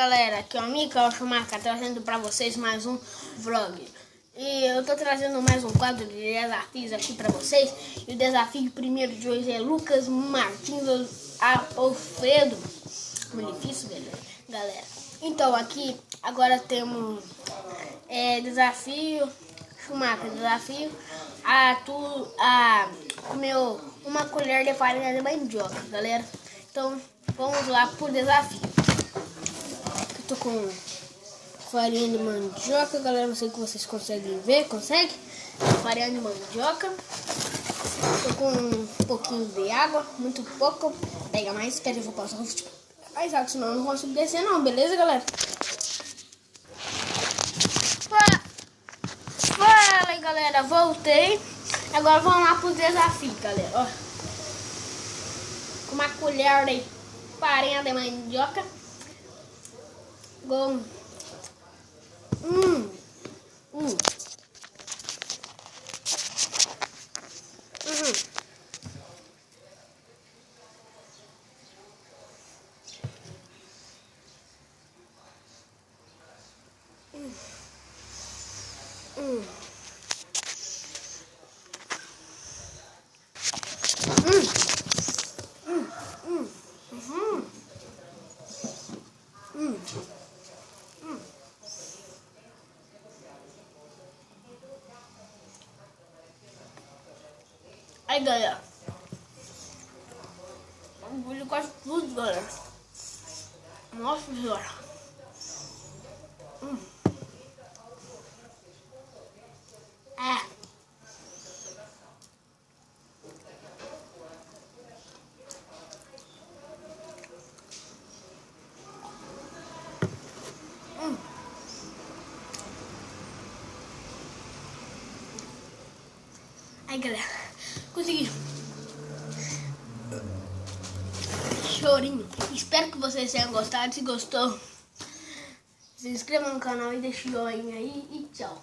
galera, aqui é o Michael Schumacher trazendo pra vocês mais um vlog. E eu tô trazendo mais um quadro de desafios aqui pra vocês. E o desafio primeiro de hoje é Lucas Martins Alfredo. Muito difícil, galera. Então aqui agora temos desafio Schumacher, desafio a comer uma colher de farinha de mandioca, galera. Então vamos lá pro desafio. Eu tô com farinha de mandioca, galera. Não sei se vocês conseguem ver. Consegue? Farinha de mandioca. Tô com um pouquinho de água, muito pouco. Pega mais, quer dizer, eu vou passar mais água, senão eu não consigo descer não, beleza, galera? Fala aí, galera, voltei. Agora vamos lá pro desafio, galera. Ó, com uma colher de farinha de mandioca. Com Aí, galera, engoli quase tudo, galera. Nossa senhora. Aí, galera, consegui. Chorinho. Espero que vocês tenham gostado. Se gostou, se inscreva no canal e deixe o joinha aí. E tchau.